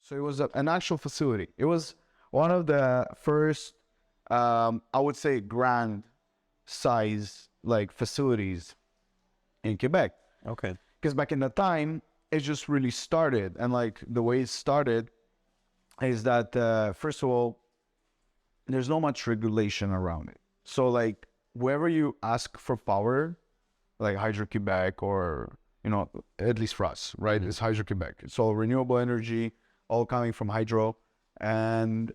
So it was an actual facility. It was one of the first, I would say, grand size like facilities in Quebec. Okay. Because back in the time, it just really started, and like the way it started is that first of all, there's not much regulation around it. So like wherever you ask for power, like Hydro-Quebec or, at least for us, right? It's Hydro-Quebec. It's all renewable energy, all coming from hydro. And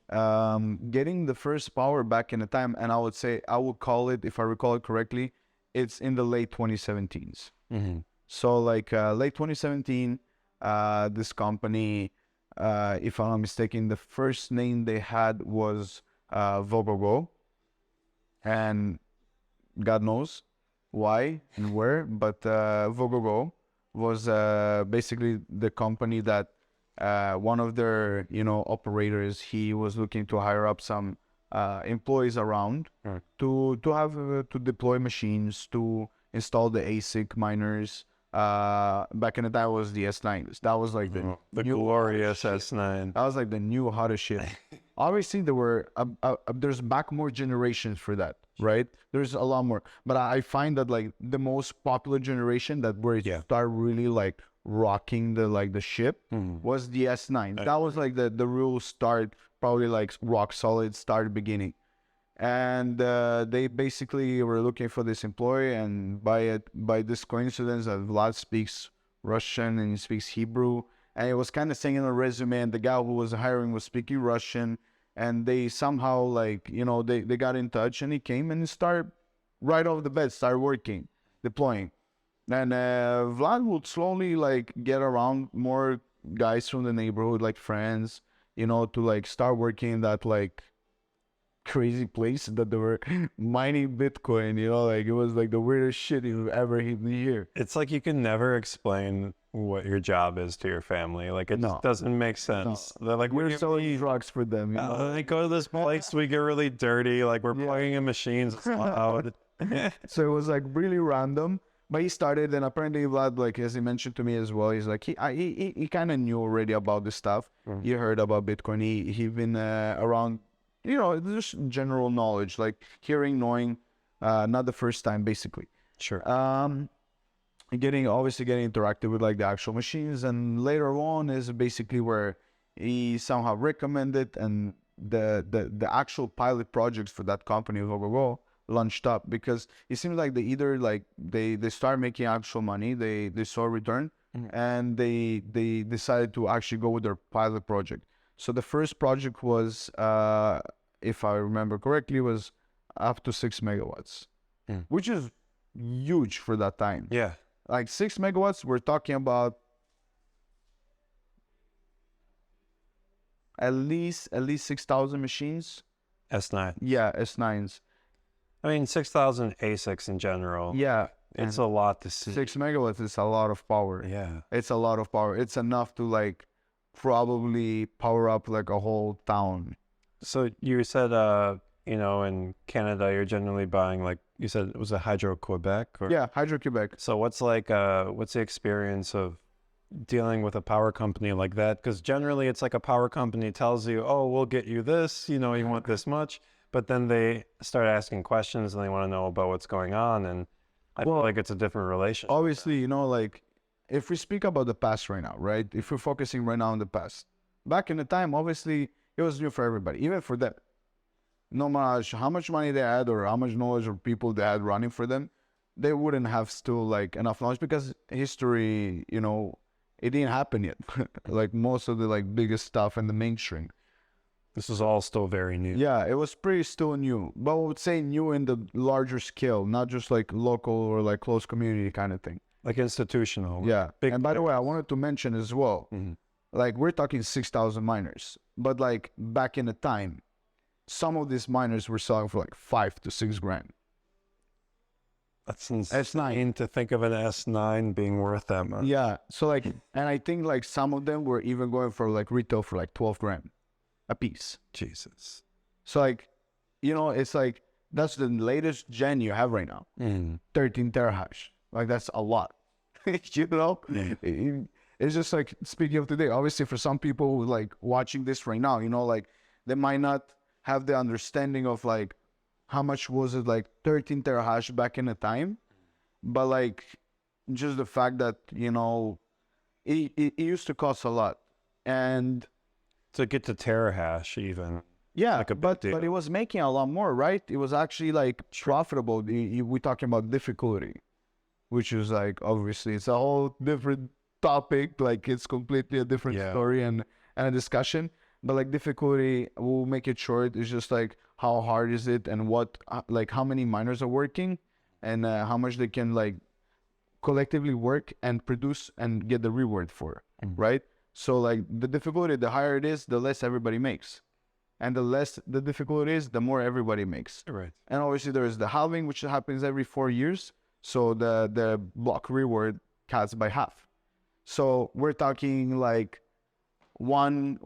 getting the first power back in the time, and I would call it, if I recall it correctly, it's in the late 2017s. So like late 2017, this company, if I'm not mistaken, the first name they had was Vogogo, and God knows why and where, but Vogogo was basically the company that one of their operators, he was looking to hire up some employees around to have to deploy machines, to install the ASIC miners. Back in the day, was the S9s. That was like the glorious S9. That was like the new hottest shit. Obviously, there were there's back more generations for that, right? There's a lot more, but I find that like the most popular generation that where it start really like rocking the ship was the S9. That was like the real start, probably like rock solid start beginning. And they basically were looking for this employee, and by this coincidence that Vlad speaks Russian and he speaks Hebrew, and it was kind of saying in a resume, and the guy who was hiring was speaking Russian, and they somehow like they got in touch, and he came and started right off the bat, started working, deploying. And Vlad would slowly like get around more guys from the neighborhood, like friends, to like start working in that like crazy place that they were mining Bitcoin, like it was like the weirdest shit you've ever hear. It's like you can never explain what your job is to your family. Like it just doesn't make sense. They're like, we're selling drugs for them. They go to this place, we get really dirty, like we're plugging in machines. It's loud. So it was like really random. But he started, and apparently Vlad, like as he mentioned to me as well, he's like he kind of knew already about this stuff. He heard about Bitcoin. He been around, just general knowledge, like hearing, knowing, not the first time, basically. Sure. Getting interactive with like the actual machines, and later on is basically where he somehow recommended, and the actual pilot projects for that company launched up, because it seems like they start making actual money, they saw a return, and they decided to actually go with their pilot project. So the first project was, if I remember correctly, was up to 6 megawatts, which is huge for that time. Yeah. Like 6 megawatts, we're talking about at least 6,000 machines. S9. Yeah, S9s. I mean, 6,000 ASICs in general. Yeah. It's a lot to see. 6 megawatts is a lot of power. Yeah. It's a lot of power. It's enough to like probably power up like a whole town. So you said, in Canada, you're generally buying, like you said, it was a Hydro-Quebec? Yeah, Hydro-Quebec. So what's the experience of dealing with a power company like that? Because generally it's like a power company tells you, oh, we'll get you this, you want this much. But then they start asking questions and they want to know about what's going on. And I feel like it's a different relationship. Obviously, like if we speak about the past right now, right? If we're focusing right now on the past, back in the time, obviously it was new for everybody, even for them. No matter how much money they had or how much knowledge of people they had running for them, they wouldn't have still like enough knowledge, because history, it didn't happen yet. Like most of the like biggest stuff in the mainstream. This is all still very new. Yeah, it was pretty still new, but I would say new in the larger scale, not just like local or like close community kind of thing. Like institutional. Yeah. And by the way, I wanted to mention as well, like we're talking 6,000 miners, but like back in the time, some of these miners were selling for like 5 to 6 grand. That's insane. S9. To think of an S9 being worth that much. Yeah. So like, and I think like some of them were even going for like retail for like 12 grand a piece. Jesus. So like, it's like, that's the latest gen you have right now. 13 terahash. Like that's a lot. it's just like, speaking of today, obviously for some people who like watching this right now, you know, like they might not have the understanding of like how much was it, like 13 terahash back in the time, but like just the fact that, you know, it used to cost a lot. And To get to terahash even. yeah, Like a big but deal. it was making a lot more, right? It was actually like profitable. We're talking about difficulty, which is like, obviously it's a whole different topic. Like it's completely a different Yeah. story and a discussion. But like difficulty, we'll make it short. It's just like how hard is it, and what like how many miners are working, and how much they can like collectively work and produce and get the reward for, right? So like the difficulty, the higher it is, the less everybody makes, and the less the difficulty is, the more everybody makes. Right. And obviously there is the halving, which happens every 4 years. So the block reward cuts by half. So we're talking like one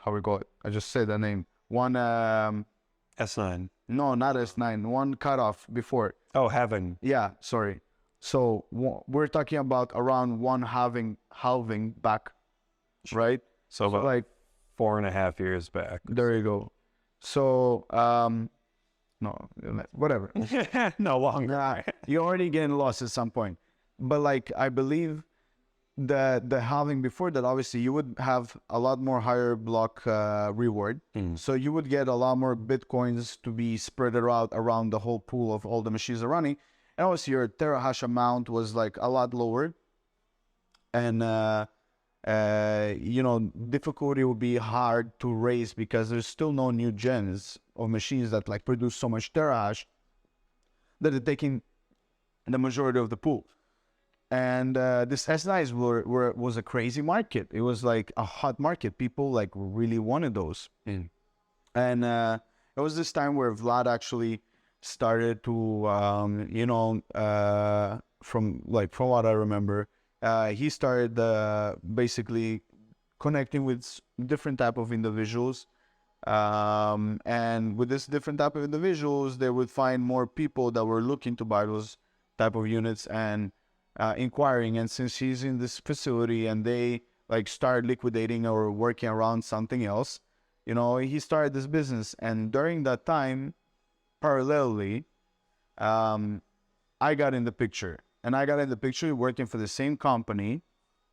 how we call it? I just said the name. One S9. no, not S9. One cutoff before. Oh, having. Yeah, sorry. So we're talking about around one halving back, right? So about like 4.5 years back. there you go. So no, whatever. No longer. Nah, you're already getting lost at some point. But like I believe the halving before that, obviously you would have a lot more higher block reward. So you would get a lot more bitcoins to be spread out around the whole pool of all the machines are running. And obviously your terahash amount was like a lot lower. And you know, difficulty would be hard to raise because there's still no new gens of machines that like produce so much terahash that are taking the majority of the pool. And this S9s was a crazy market. It was like a hot market. People like really wanted those. And it was this time where Vlad actually started to, you know, from what I remember, he started basically connecting with different type of individuals. And with this different type of individuals, they would find more people that were looking to buy those type of units and inquiring. And since he's in this facility and they like start liquidating or working around something else, you know, he started this business. And during that time, parallelly, I got in the picture. And I got in the picture working for the same company,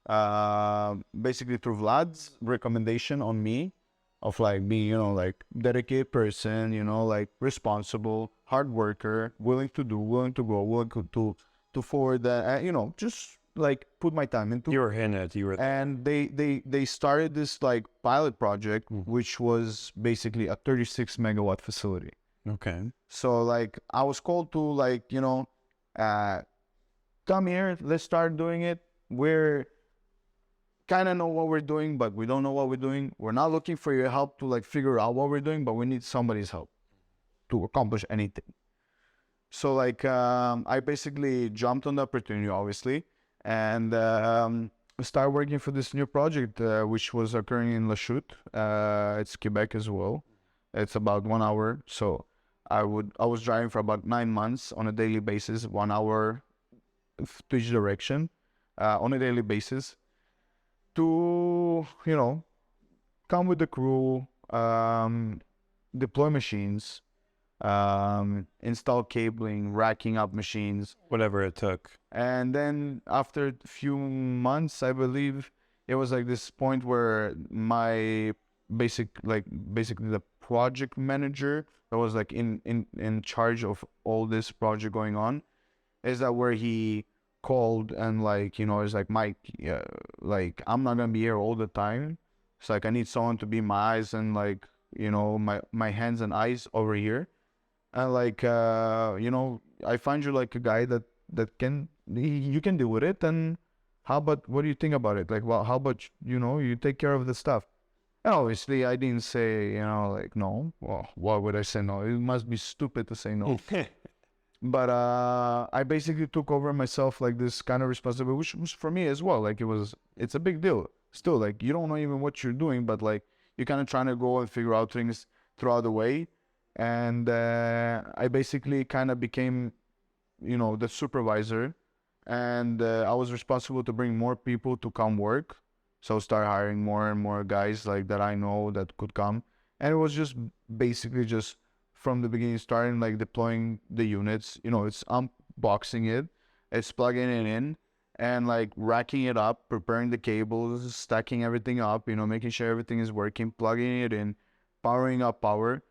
basically through Vlad's recommendation on me, of like being, you know, like dedicated person, you know, like responsible, hard worker, willing to do, willing to go, willing to forward that, you know, just like put my time into. You were in it. You were. And they started this like pilot project, which was basically a 36 megawatt facility. Okay. So like I was called to like, you know, come here, let's start doing it. We're kind of know what we're doing, but we don't know what we're doing. We're not looking for your help to like figure out what we're doing, but we need somebody's help to accomplish anything. So like I basically jumped on the opportunity, obviously, and started working for this new project, which was occurring in Lachute. It's Quebec as well. It's about 1 hour. So I was driving for about 9 months on a daily basis, 1 hour to each direction, on a daily basis, to, you know, come with the crew, deploy machines, install cabling, racking up machines, Whatever it took. and then after a few months, I believe it was like this point where my basically the project manager that was like in charge of all this project going on, is that where he called and like, you know, it's like, Mike, yeah, like I'm not gonna be here all the time. It's like I need someone to be my eyes and like, you know, my hands and eyes over here. And like you know, I find you like a guy that can, you can deal with it. And how about, what do you think about it? Like, well, how about, you know, you take care of the stuff? And obviously I didn't say, you know, like no. Well, why would I say no? It must be stupid to say no. But I basically took over myself like this kind of responsibility, which was for me as well. Like it's a big deal. Still, like you don't know even what you're doing, but like you're kind of trying to go and figure out things throughout the way. And I basically kind of became, you know, the supervisor and I was responsible to bring more people to come work. So start hiring more and more guys like that I know that could come. And it was just basically just from the beginning, starting like deploying the units. You know, it's unboxing it, it's plugging it in, and like racking it up, preparing the cables, stacking everything up, you know, making sure everything is working, plugging it in, powering up power.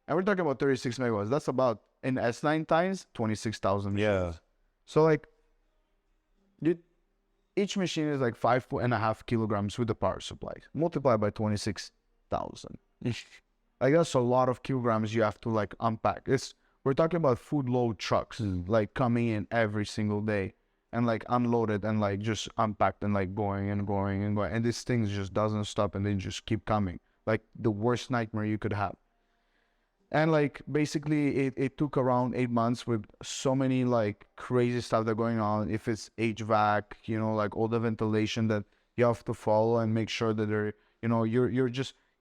And we're talking about 36 megawatts. That's about, in S9 times, 26,000 machines. Yeah. So like, each machine is like 5.5 kilograms with the power supply. Multiply by 26,000. Like that's a lot of kilograms you have to like unpack. We're talking about food load trucks like coming in every single day and like unloaded and like just unpacked and like going and going and going. And this thing just doesn't stop and they just keep coming. Like the worst nightmare you could have. And like basically it took around 8 months with so many like crazy stuff that going on. If it's HVAC, you know, like all the ventilation that you have to follow and make sure that they're, you know, you're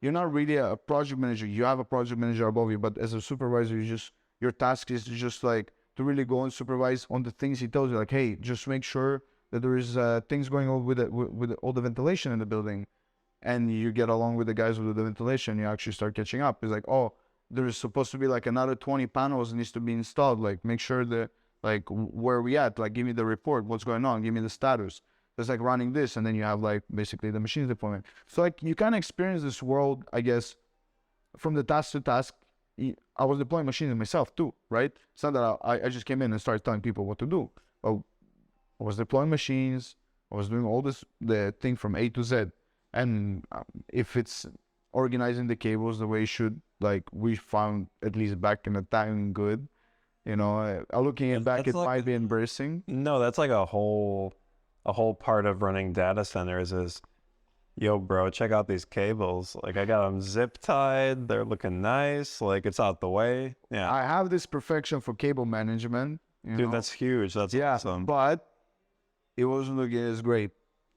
not really a project manager. You have a project manager above you, but as a supervisor, your task is to just like to really go and supervise on the things he tells you. Like, hey, just make sure that there is things going on with all the ventilation in the building, and you get along with the guys with the ventilation. You actually start catching up. It's like, oh, there is supposed to be like another 20 panels needs to be installed. Like, make sure that like where are we at? Like, give me the report. What's going on? Give me the status. It's like running this, and then you have like basically the machines deployment. So like you kind of experience this world, I guess, from the task to task. I was deploying machines myself too, right? It's not that I just came in and started telling people what to do. Oh, I was deploying machines. I was doing all the thing from A to Z. And if it's organizing the cables the way it should, like we found at least back in the time, good. You know, looking at back, it might be embarrassing. No, that's like a whole part of running data centers is, yo, bro, check out these cables. Like I got them zip tied. They're looking nice. Like it's out the way. Yeah. I have this perfection for cable management. Dude, know? that's huge. That's awesome. But it wasn't looking as great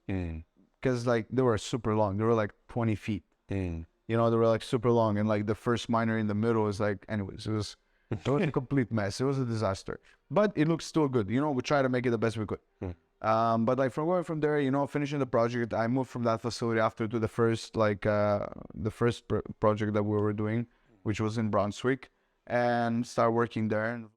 because like they were super long. They were like 20 feet. You know, they were like super long, and like the first miner in the middle is like, anyways, it was a complete mess. It was a disaster, but it looks still good. You know, we try to make it the best we could. But like from going from there, you know, finishing the project, I moved from that facility after to the first project that we were doing, which was in Brunswick, and start working there. And